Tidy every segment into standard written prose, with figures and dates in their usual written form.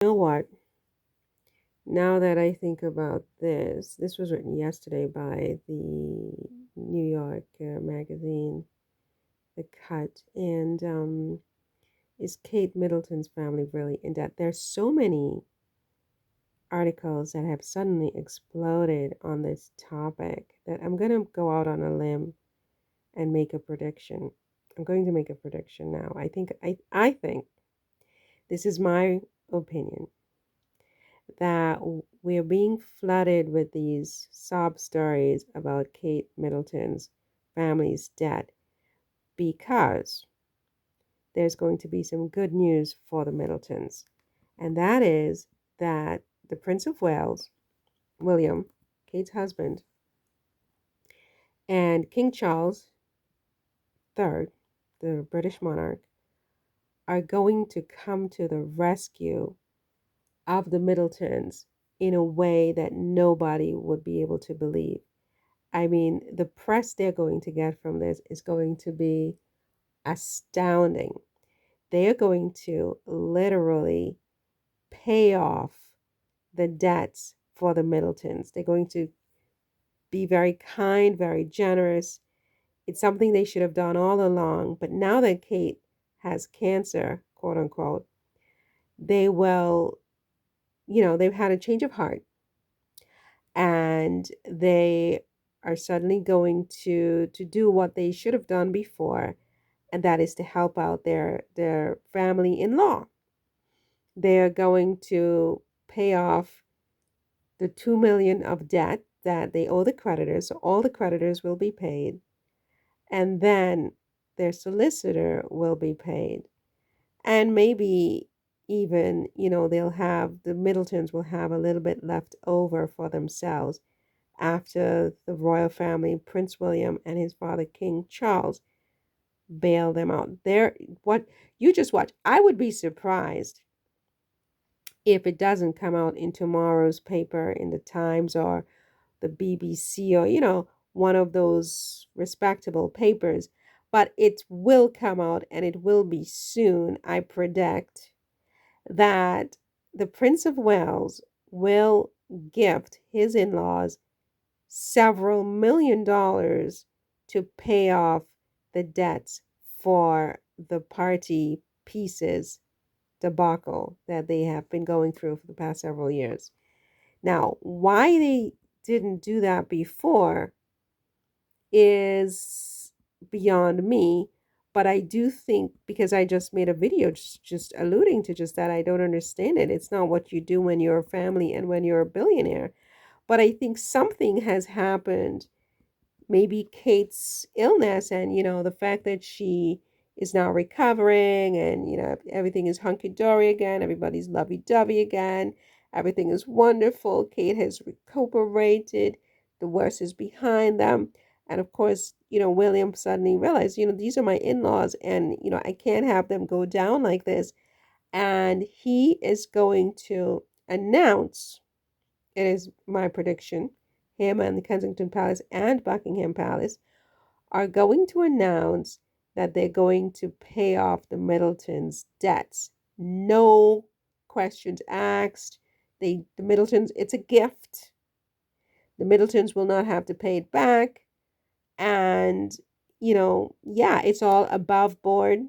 You know what? Now that I think about this was written yesterday by the New York magazine, The Cut, and is Kate Middleton's family really in debt? There's so many articles that have suddenly exploded on this topic that I'm going to go out on a limb and make a prediction. I'm going to make a prediction now. I think this is my opinion that we're being flooded with these sob stories about Kate Middleton's family's debt because there's going to be some good news for the Middletons. And that is that the Prince of Wales, William, Kate's husband, and King Charles III, the British monarch, are going to come to the rescue of the Middletons in a way that nobody would be able to believe. I mean, the press they're going to get from this is going to be astounding. They are going to literally pay off the debts for the Middletons. They're going to be very kind, very generous. It's something they should have done all along. But now that Kate has cancer, quote unquote, they will, they've had a change of heart and they are suddenly going to do what they should have done before, and that is to help out their family in law. They're going to pay off the 2 million of debt that they owe the creditors, so all the creditors will be paid, and then their solicitor will be paid, and maybe even they'll have the Middletons will have a little bit left over for themselves after the royal family, Prince William and his father, King Charles, bail them out. There, what you just watch. I would be surprised if it doesn't come out in tomorrow's paper in the Times or the BBC or, one of those respectable papers. But it will come out and it will be soon, I predict, that the Prince of Wales will gift his in laws several $1 million to pay off the debts for the party pieces debacle that they have been going through for the past several years. Now, why they didn't do that before is beyond me, but I do think because I just made a video just alluding to just that, I don't understand it. It's not what you do when you're a family and when you're a billionaire. But I think something has happened, maybe Kate's illness and the fact that she is now recovering and everything is hunky-dory again, everybody's lovey-dovey again, everything is wonderful, Kate has recuperated, the worst is behind them, and of course William suddenly realized these are my in-laws and I can't have them go down like this, and he is going to announce, it is my prediction, him and the Kensington Palace and Buckingham Palace are going to announce that they're going to pay off the Middletons' debts. No questions asked. The Middletons, it's a gift. The Middletons will not have to pay it back. And, yeah, it's all above board.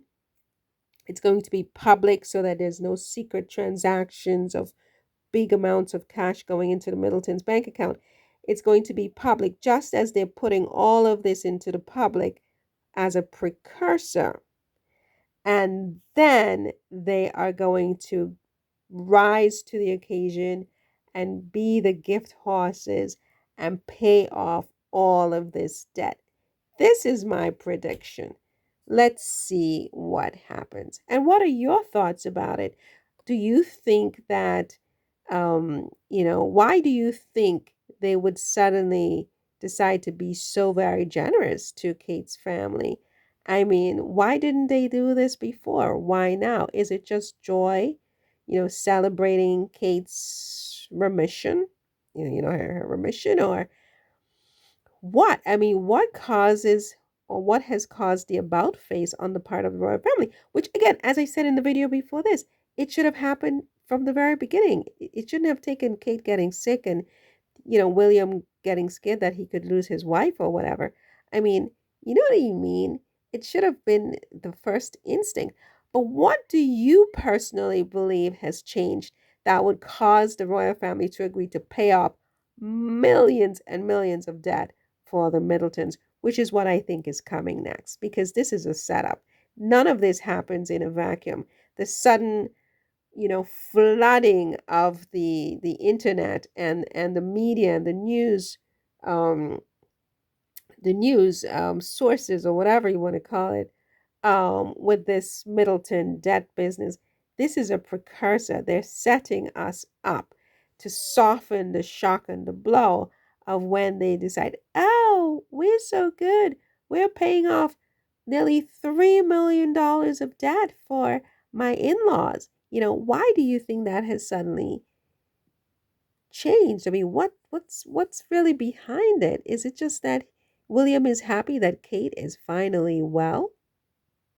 It's going to be public so that there's no secret transactions of big amounts of cash going into the Middleton's bank account. It's going to be public, just as they're putting all of this into the public as a precursor. And then they are going to rise to the occasion and be the gift horses and pay off all of this debt. This is my prediction. Let's see what happens. And what are your thoughts about it? Do you think that, why do you think they would suddenly decide to be so very generous to Kate's family? I mean, why didn't they do this before? Why now? Is it just joy, celebrating Kate's remission, her remission, or what? I mean, what causes or what has caused the about face on the part of the royal family? Which, again, as I said in the video before this, it should have happened from the very beginning. It shouldn't have taken Kate getting sick and, William getting scared that he could lose his wife or whatever. I mean, you know what I mean? It should have been the first instinct. But what do you personally believe has changed that would cause the royal family to agree to pay off millions and millions of debt for the Middletons, which is what I think is coming next, because this is a setup. None of this happens in a vacuum. The sudden, flooding of the internet and the media and um, the news sources or whatever you want to call it, with this Middleton debt business. This is a precursor. They're setting us up to soften the shock and the blow of when they decide, oh, we're so good. We're paying off nearly $3 million of debt for my in-laws. Why do you think that has suddenly changed? I mean, what's really behind it? Is it just that William is happy that Kate is finally well?